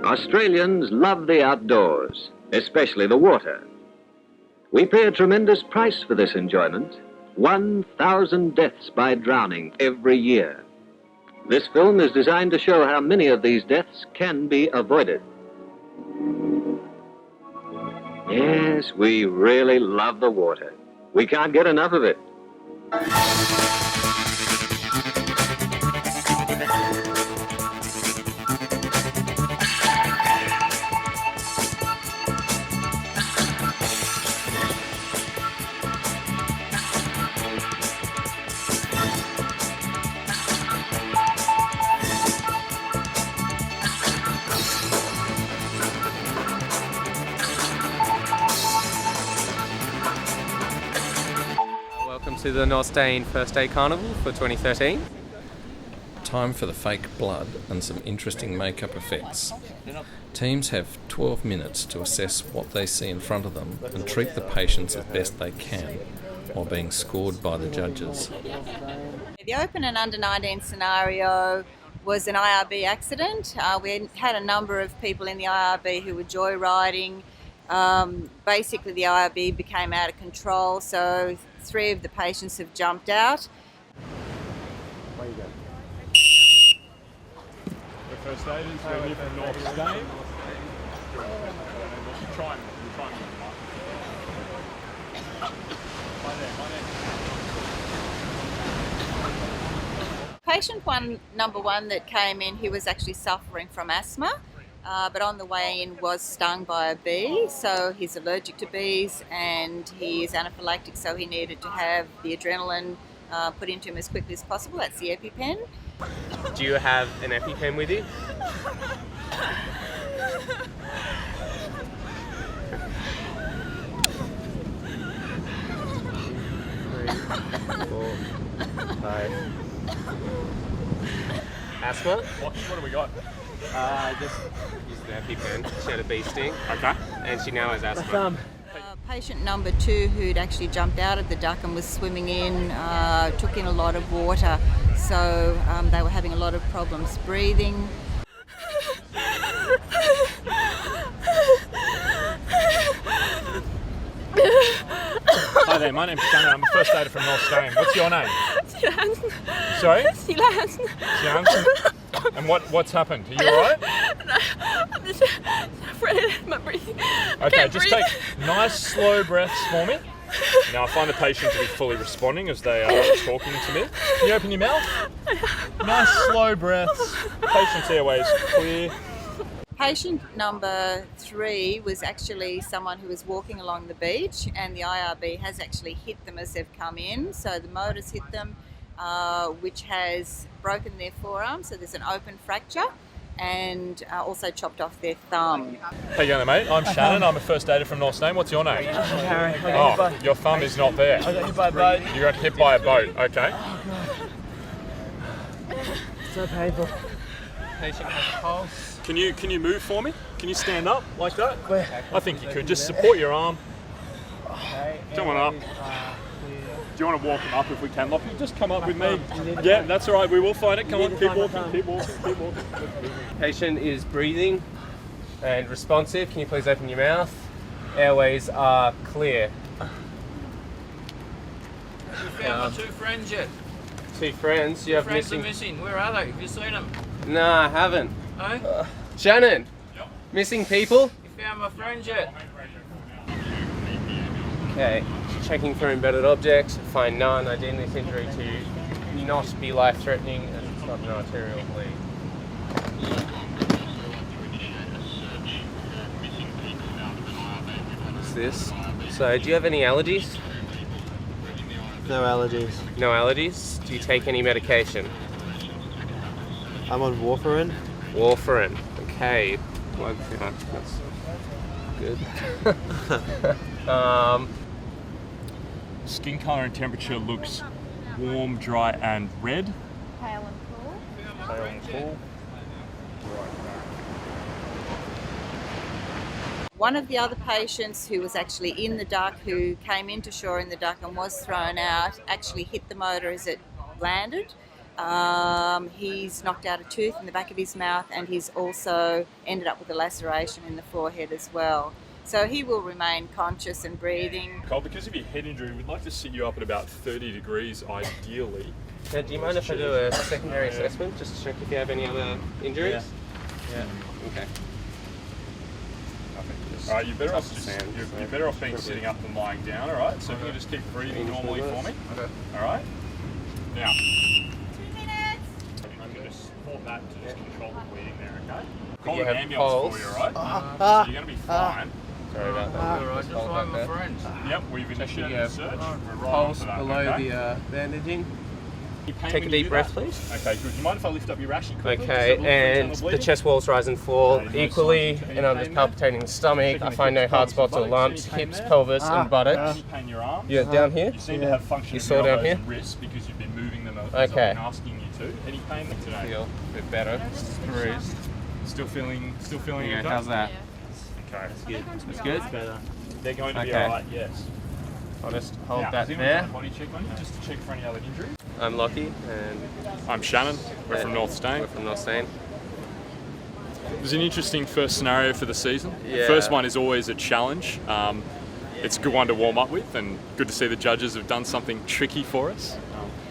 Australians love the outdoors, especially the water. We pay a tremendous price for this enjoyment, 1,000 deaths by drowning every year. This film is designed to show how many of these deaths can be avoided. Yes, we really love the water. We can't get enough of it. Welcome to the North Steyne First Day Carnival for 2013. Time for the fake blood and some interesting makeup effects. Teams have 12 minutes to assess what they see in front of them and treat the patients as best they can while being scored by the judges. The open and under 19 scenario was an IRB accident. We had a number of people in the IRB who were joyriding. Basically the IRB became out of control, so 3 of the patients have jumped out. Where you go? The first aiders, we're here from North Steyne. Try and Patient number one that came in, he was actually suffering from asthma. But on the way in was stung by a bee, so he's allergic to bees and he is anaphylactic, so he needed to have the adrenaline put into him as quickly as possible. That's the EpiPen. Do you have an EpiPen with you? 3, 4, 5. Asthma? What do we got? Just used an EpiPen. She had a bee sting. Okay. And she now has asthma. Patient number 2 who'd actually jumped out of the duck and was swimming in, took in a lot of water, so they were having a lot of problems breathing. Hi there, my name's Steyne. I'm a first aider from North Steyne. What's your name? Sorry? And what's happened? Are you alright? No, I'm just afraid of my breathing. Okay, just take nice slow breaths for me. Now I find the patient to be fully responding as they are talking to me. Can you open your mouth? Nice slow breaths. Patient's airways clear. Patient number 3 was actually someone who was walking along the beach, and the IRB has actually hit them as they've come in. So the motor's hit them, which has broken their forearm, so there's an open fracture, and also chopped off their thumb. How you going there, mate? I'm Shannon. I'm a first aider from North Steyne. What's your name? Harry. Oh, your thumb is not there. I got hit by a boat. You got hit by a boat. Okay. So painful. Patient has a pulse. Can you move for me? Can you stand up like that? Where? I think you could. Just support your arm. Okay. Come on up. Do you want to walk him up if we can, Lockie? Just come up with me. Yeah, that's all right. We will find it. Come on, keep walking, keep walking, keep walking. Patient is breathing and responsive. Can you please open your mouth? Airways are clear. You found my 2 friends yet? 2 friends. You have Friends missing. are missing. Where are they? Have you seen them? No, I haven't. No? Shannon. Yep. Missing people. You found my friends yet? Okay. Checking for embedded objects. Find none. Identify this injury to not be life-threatening, and it's not an arterial bleed. What's this? So, do you have any allergies? No allergies. No allergies. Do you take any medication? I'm on warfarin. Warfarin. Okay. Blood thinner. That's good. Skin colour and temperature looks warm, dry, and red. Pale and cool. Pale and cool. One of the other patients who was actually in the duck, who came into shore in the duck and was thrown out, actually hit the motor as it landed. He's knocked out a tooth in the back of his mouth, and he's also ended up with a laceration in the forehead as well. So he will remain conscious and breathing. Cole, because of your head injury, we'd like to sit you up at about 30 degrees ideally. Now, do you mind if I do a secondary assessment just to check if you have any other injuries? Yeah. Okay. Alright, you're better off being sitting up than lying down, alright? So if you can just keep breathing normally for me. Okay. Alright? Now. 2 minutes. I'm going to support that to just control the bleeding there, okay? You Call an have ambulance pulse. for you, alright? So you're going to be fine. Sorry about that. Alright, just find my friends. Yep, we've initiated a search. We're right Pulse on for that, below okay? the bandaging. Pain Take a when you deep do breath, that? please. Okay, good. Do you mind if I lift up your ration quickly? Okay, and the chest walls rise and fall Okay, no equally, signs of any and I'm just pain palpitating the stomach. I find no hard spots or lumps, Any pain hips, there? pelvis, and buttocks. Any pain in your arms? Yeah, down here. You seem to have function You of saw your down elbows here? and wrists because you've been moving them as Okay. I've been asking you to. Any pain today? Feel a bit better. Just bruised. Still feeling Yeah, okay? how's that? Okay. That's good. They're going to be Okay. alright, yes. I'll just hold Now, that has anyone done there. a body check on you just to check for any other injuries? I'm Lockie, and I'm Shannon. We're from North Steyne. we're from North Steyne. It was an interesting first scenario for the season. Yeah. The first one is always a challenge. It's a good one to warm up with, and good to see the judges have done something tricky for us.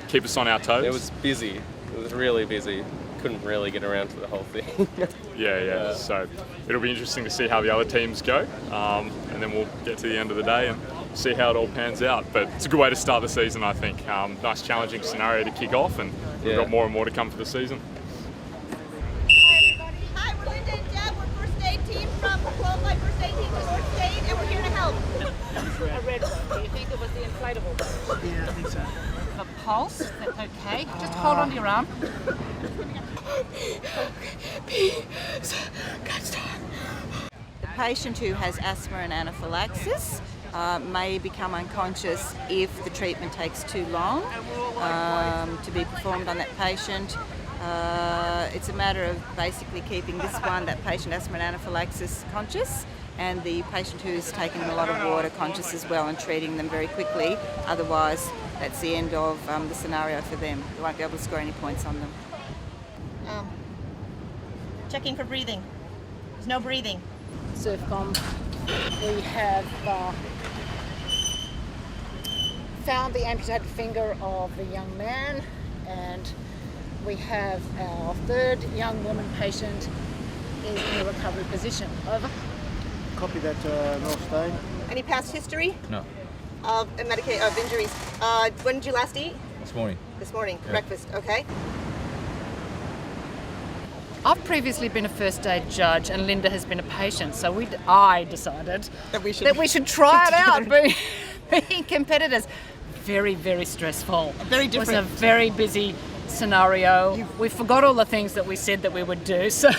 Keep us on our toes. It was busy. It was really busy. Couldn't really get around to the whole thing. Yeah. So it'll be interesting to see how the other teams go, and then we'll get to the end of the day and see how it all pans out. But it's a good way to start the season, I think. Nice challenging scenario to kick off, and we've got more and more to come for the season. Hi, we're Linda and Deb. We're first aid team from qualified first aid team from North State, and we're here to help. A red one. Do you think it was the inflatable? Yeah, I think so. A pulse? That's okay. Just hold on to your arm. The patient who has asthma and anaphylaxis may become unconscious if the treatment takes too long to be performed on that patient. It's a matter of basically keeping that patient asthma and anaphylaxis conscious, and the patient who's taken a lot of water conscious as well, and treating them very quickly. Otherwise, that's the end of the scenario for them. They won't be able to score any points on them. Checking for breathing. There's no breathing. Surfcom. We have found the amputated finger of the young man, and we have our third young woman patient is in a recovery position. Over. Copy that, North Steyne. Any past history? No. Of injuries. When did you last eat? This morning. This morning. Breakfast. Okay. I've previously been a first aid judge, and Linda has been a patient, so I decided That we should try it out, being competitors. Very, very stressful. Very It was a different. very busy scenario. We forgot all the things that we said that we would do, so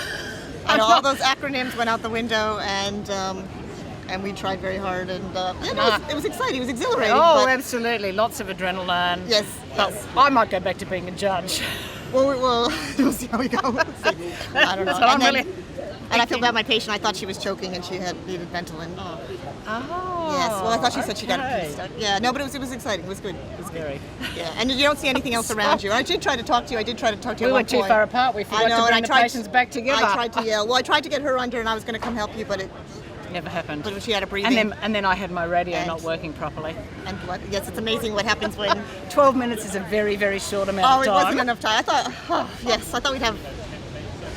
I know all those acronyms went out the window, and we tried very hard, and it was exciting. It was exhilarating. Oh, but, absolutely. Lots of adrenaline. yes. But I might go back to being a judge. Well, we'll see how we go. I don't know. That's what I'm really And I feel bad. My patient, I thought she was choking and she needed Ventolin. Oh. Yes. Well, I thought she said she got it okay. pretty stuck. Yeah. No, but it was exciting. It was good. It was good. Very. Yeah. And you don't see anything else around you. I did try to talk to you. We at were one too point. far apart. We forgot I know, to and bring I the tried patients back together. I tried to. Yeah. Well, I tried to get her under, and I was going to come help you, but Never happened. she had a breathing. And then I had my radio And- not working properly. And blood. Yes, it's amazing what happens when. 12 minutes is a very, very short amount Oh, of it time. wasn't enough time. I thought we'd have.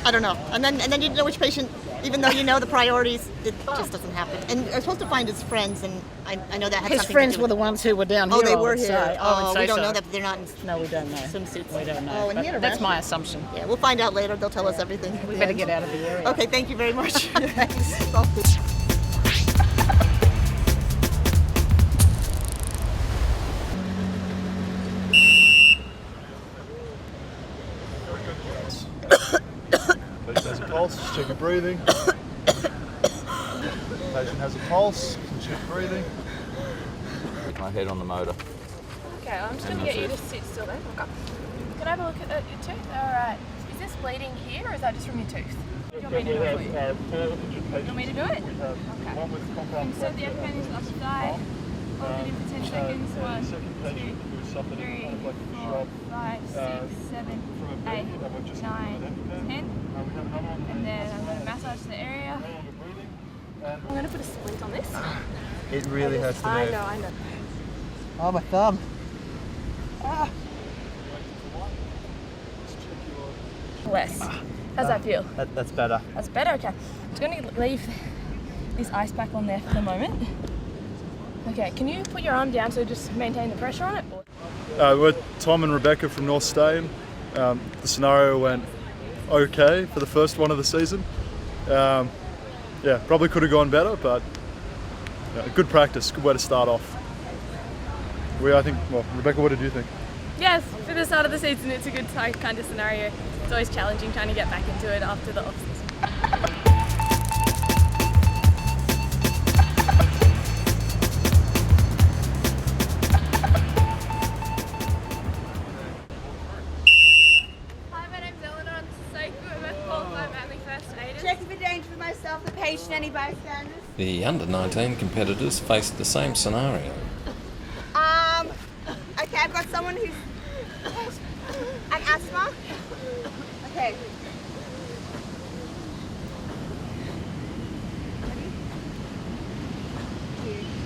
I don't know. And then you didn't know which patient, even though you know the priorities, it just doesn't happen. And I was supposed to find his friends, and I know that had His something friends to do were with the ones who were down Oh, here. they I were would here. say. I would Oh, say we don't so. know that, but they're not in No, we don't know. swimsuits. We don't know. Oh, and But he had a that's rash. my assumption. Yeah, we'll find out later. They'll tell us everything. We better get out of the area. Okay, thank you very much. Patient has a pulse, check your breathing. Patient has a pulse, check breathing. My head on the motor. Okay, I'm just going to get you to sit still then. Look up. Can I have a look at your tooth? Alright. Is this bleeding here or is that just from your tooth? You want me to do it for you? You want me to do it? Okay. Insert the EpiPen into the upper thigh. Hold it in for 10 seconds. One, second patient who suffered 3, kind of like a 4, sharp 5, 6, 7, from a 8, bed, and we've just 9, given an 10. we have another one. And then I'm going to massage the area. No longer breathing. And I'm going to put a splint on this. It really hurts to move. I know. oh, my thumb. Less. How's that feel? That's better. That's better, okay. I'm just going to leave this ice pack on there for the moment. Okay, can you put your arm down to just maintain the pressure on it? We're Tom and Rebecca from North Steyne. The scenario went okay for the first one of the season. Yeah, probably could have gone better, but good practice, good way to start off. Rebecca, what did you think? Yes, for the start of the season, it's a good kind of scenario. It's always challenging trying to get back into it after the off-season. Hi, my name's Eleanor and this is Sophie. We're both qualified manly first aiders. Checking for danger for myself, the patient, any bystanders? The under-19 competitors faced the same scenario. Okay, I've got someone who's an asthma. Okay.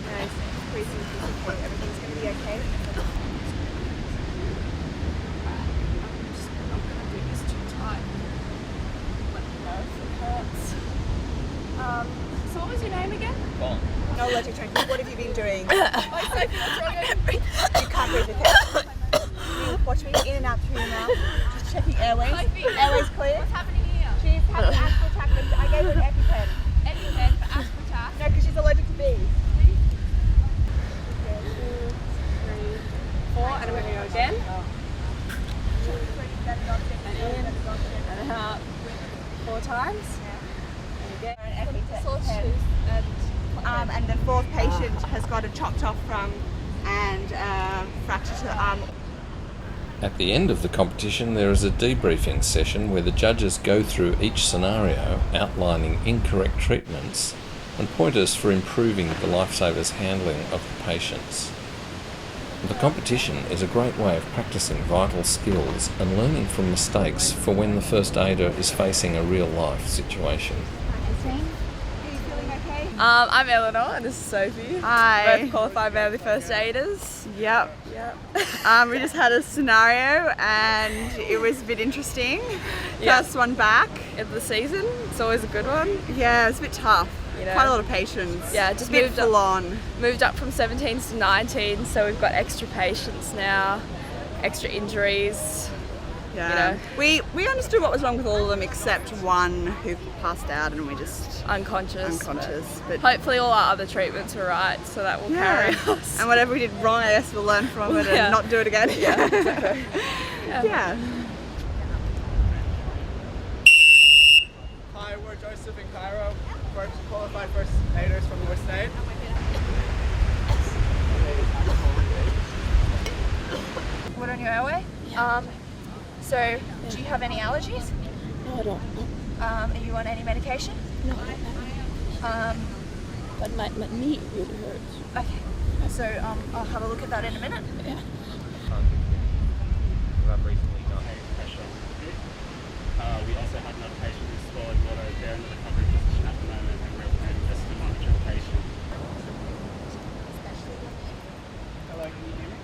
Nice. Breathing is okay. Everything's going to be okay. I'm just not going to do this too tight. Let me know if it hurts. So what was your name again? No allergic training. What have you been doing? Oh, Sophie, what's wrong? You can't breathe, okay? You watch me in and out through your mouth. Just checking airways. Sophie, Airways clear. what's happening here? She's having an asthma attack. I gave her an EpiPen. EpiPen for asthma attack. No, because she's allergic to bees. 4, and I'm going to go again. And in, and out. 4 times. And again. Sawtooth And the fourth patient has got a chopped off thumb and fracture to the arm. At the end of the competition, there is a debriefing session where the judges go through each scenario, outlining incorrect treatments and pointers for improving the lifesavers' handling of the patients. The competition is a great way of practicing vital skills and learning from mistakes for when the first aider is facing a real-life situation. I'm Eleanor and this is Sophie. Hi. Both qualified manly first aiders. Yep. We just had a scenario and it was a bit interesting. First one back Of the season, it's always a good one. Yeah, it was a bit tough. You know. Quite a lot of patients. Yeah, just bit moved up. full on. Moved up from 17s to 19, so we've got extra patients now, extra injuries. Yeah. You know. We understood what was wrong with all of them except one who passed out and we just Unconscious. But Hopefully all our other treatments were right, so that will carry us. And whatever we did wrong, I guess we'll learn from it Yeah. and not do it again. Yeah, exactly. Yeah. Hi, we're Joseph and Cairo, first qualified first aiders from North Steyne. What on your airway? So, do you have any allergies? No, I don't. Are you on any medication? No, I don't. But my knee really hurts. Okay. So, I'll have a look at that in a minute. Yeah. I've recently got a pressure. We also have another patient who's swallowed water. They're in the recovery position at the moment and we're planning just to monitor the patient. Hello, can you hear me?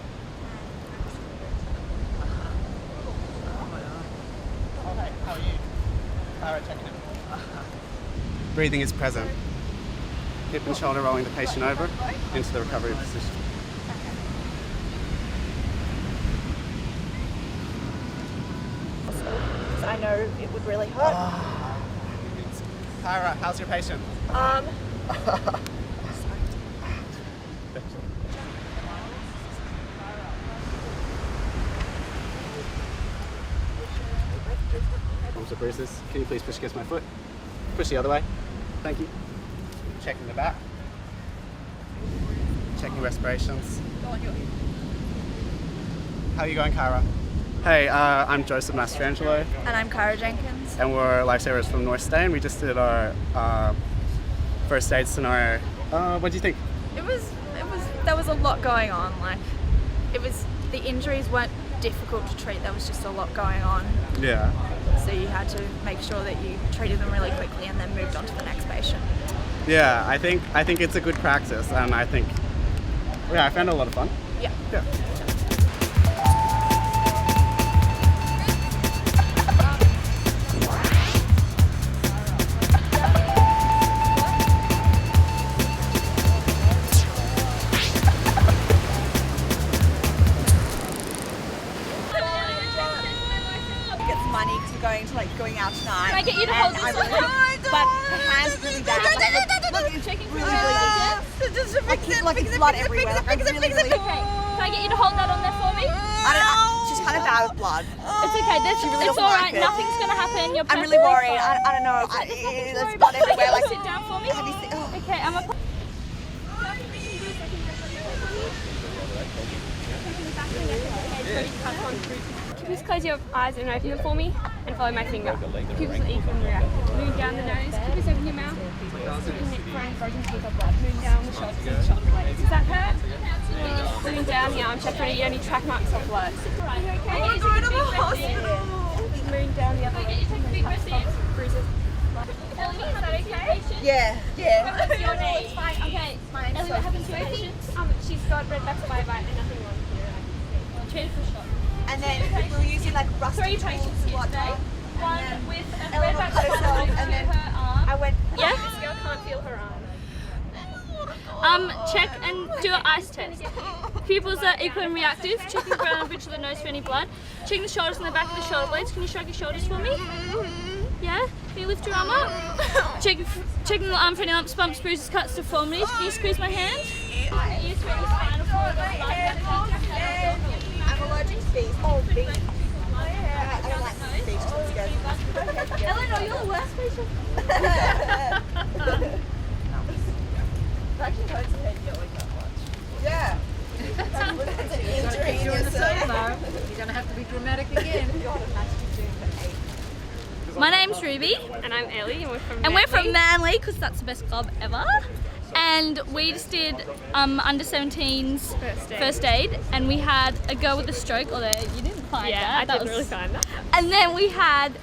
Hi, how are you? Alright, checking in. Breathing is present. Hip and shoulder rolling the patient over into the recovery position. I know it would really hurt. Kyra, how's your patient? Arms are bruises. Can you please push against my foot? Push the other way. Thank you. Checking the back. Checking respirations. How are you going, Kyra? Hey, I'm Joseph Mastrangelo. And I'm Cara Jenkins. And we're lifesavers from North Steyne. We just did our first aid scenario. What do you think? It was there was a lot going on. Like, the injuries weren't difficult to treat. There was just a lot going on. Yeah. So you had to make sure that you treated them really quickly and then moved on to the next patient. Yeah, I think it's a good practice, and I think, yeah, I found it a lot of fun. Yeah. Yeah. Going out tonight. Can I get you to hold this one? But her hand's really bad. Checking for Like it's blood everywhere. Like I'm really. Okay. Can I get you to hold that on there for me? She's kind of bad with blood. It's okay. It's all right. Nothing's gonna happen. You're I'm really worried. I don't know. There's blood everywhere. Like sit down for me. Okay. I'm a. Just close your eyes and open them for me and follow my finger. Pupils are equal and react. Move down the nose, pupils open your mouth. Neck front, frozen teeth or blood. Move down the shoulders and shoulder blades. Does that hurt? Moving down the arm, check for any track marks or blood. Are you okay? I'm going to the hospital. Moving down the other way. Take a big breath in. Bruises. Ellie, is that okay? Yeah. What's your name? It's fine. Okay. Ellie, what happened to your patient? She's got redback spider bite and nothing wrong here. Treated for shock. And then we were using like rusty 3 patients here today. One with a redback cut spider herself, bite and then her arm. I went. Yeah. This girl can't feel her arm. Check and do an ice test. Pupils are equal and reactive. Checking around the bridge of the nose for any blood. Checking the shoulders and the back of the shoulder blades. Can you shrug your shoulders for me? Yeah? Can you lift your arm up? Checking the arm for any lumps, bumps, bruises, cuts, deformities. Can you squeeze my hand? Ears for any spinal cord or blood. I'm allergic to bees. Oh, bees. I don't like bees. Eleanor, you're the worst patient. Actually hurts your head yelling that much. Yeah. That's an injury in yourself. You're going to have to be dramatic again. My name's Ruby. And I'm Ellie, and we're from Manly because that's the best club ever. And we just did under 17's first aid, and we had a girl with a stroke. Although you didn't find that. I didn't really find that. And then we had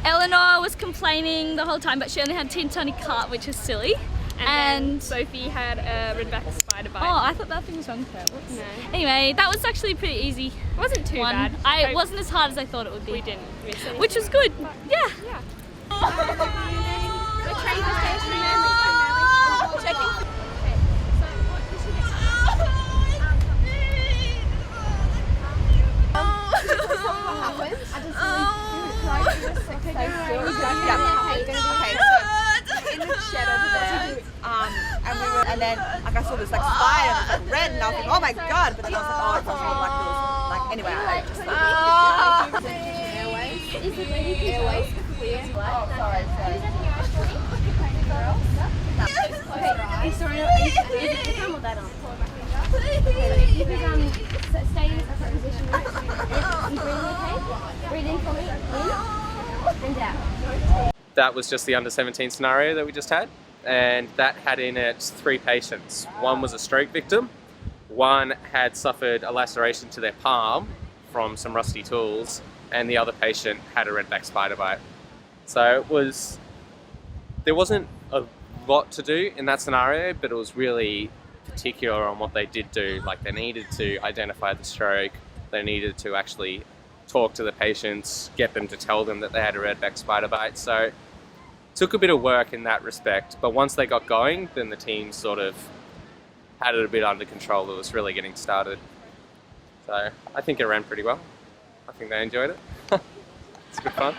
Eleanor was complaining the whole time, but she only had a teeny tiny cut, which was silly. And Sophie had a redback spider bite. Oh, I thought that thing was wrong for it. No. Anyway, that was actually a pretty easy. It wasn't too bad. It wasn't as hard as I thought it would be. We didn't miss anything. Which was good. Yeah. We're trained for station in Manly. Checking. And then like I saw this like spider and it was like red and I was like, oh my god, but then I was like, oh, it's not like those. Like anyway, I just Airways. Is it ready? Airways clear. Oh, sorry. Okay, sorry, is it that on? You can stay in a position. You breathing okay? Breathe in for me. In and out. That was just the under 17 scenario that we just had, and that had in it 3 patients. One was a stroke victim, one had suffered a laceration to their palm from some rusty tools, and the other patient had a redback spider bite. So there wasn't a lot to do in that scenario, but it was really particular on what they did do. Like, they needed to identify the stroke, they needed to actually talk to the patients, get them to tell them that they had a redback spider bite. So it took a bit of work in that respect, but once they got going, then the team sort of had it a bit under control. It was really getting started. So I think it ran pretty well. I think they enjoyed it. It's good fun.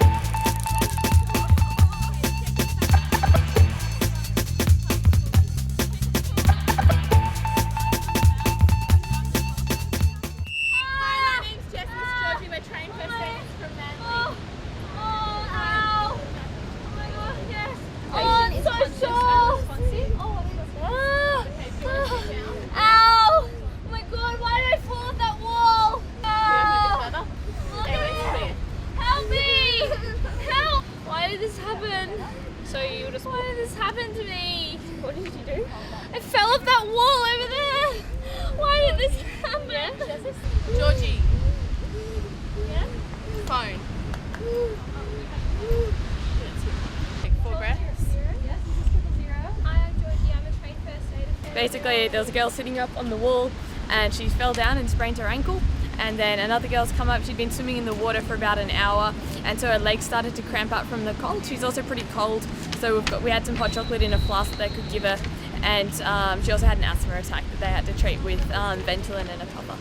Why did this happen to me? What did you do? I fell off that wall over there. Why did this happen? Georgie. Yeah? Phone. Take 4 breaths. Hi, I'm Georgie. I'm a trained first aider. Basically, there was a girl sitting up on the wall and she fell down and sprained her ankle. And then another girl's come up, she'd been swimming in the water for about an hour, and so her legs started to cramp up from the cold. She's also pretty cold, so we had some hot chocolate in a flask that they could give her, and she also had an asthma attack that they had to treat with Ventolin and a puffer.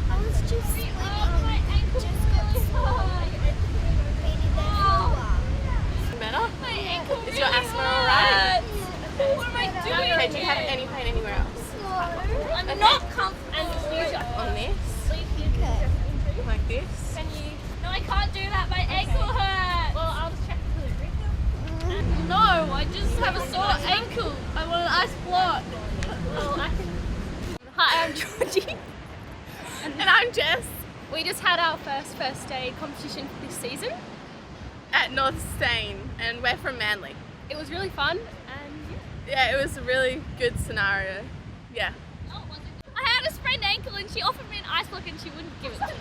I was just swimming my ankle just got Better? My ankle Is your asthma alright? What am I doing? Okay, do you have any pain anywhere else? I'm not comfortable. On this? Like this? Can you? No, I can't do that. My ankle hurts. Well, I'll just check the No, I just have a sore ankle. I want an ice block. Well, I can. Hi, I'm Georgie. And I'm Jess. We just had our first aid competition for this season. At North Steyne, and we're from Manly. It was really fun, and Yeah, it was a really good scenario. Yeah. I had a sprained ankle and she offered me an ice block and she wouldn't give it to me.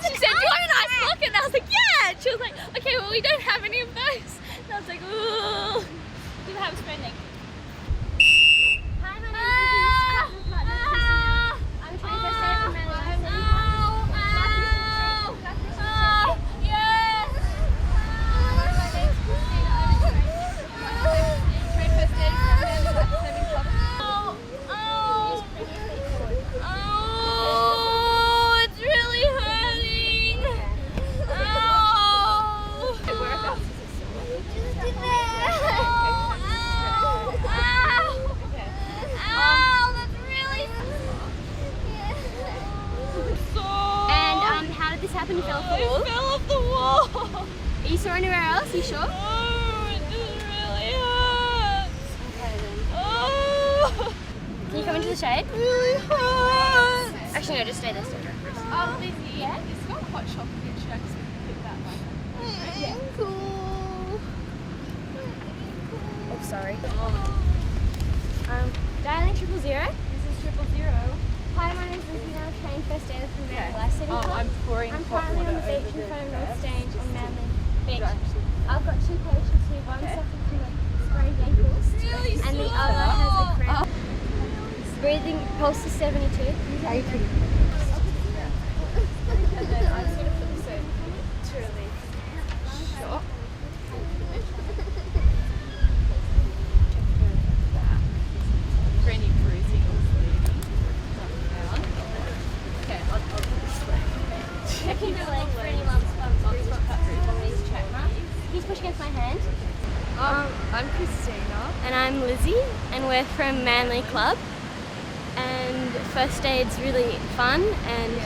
She said, do you want an ice block? And I was like, yeah! And she was like, okay, well we don't have any of those. And I was like, ooh. Do you have a sprained ankle? Hi, my name is Lizzie. I'm trained first aider from Manly. Yes! My name's Christina. I'm trained first aider from Manly. Oh, it's really hurting. Oh. Whereabouts is Just in there. Ow, that's really sore. And how did this happen? You fell off the wall? I fell off the wall. Are you sore anywhere else? Are you sure? Oh, it just really hurts. Okay then. Oh. Can you come into the shade? Really hurts. Actually, no, just stay there. Oh, Lizzie. Yeah? It's got hot chocolate. Should I just pick that one? Yeah. Cool. Oh, sorry. Dialing 000. This is 000. Hi, my name's Lizzie. I'm trained first aider from Manly City Club. I'm pouring I'm hot currently on water the over beach in the front of North birds. Steyne on Manly Beach. I've got 2 patients here. One suffers from a sprained ankle, and the other has a cramp. Breathing pulse is 72. Are you pretty? And then I'm just going to put this in to relieve shock. For any bruising or bleeding. Okay, I'll do this way. Checking the leg for any lumps, bruises, cuts, check marks. He's pushing against my hand. I'm Christina. And I'm Lizzie, and we're from Manly Club. And first aid's really fun, and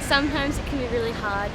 sometimes it can be really hard.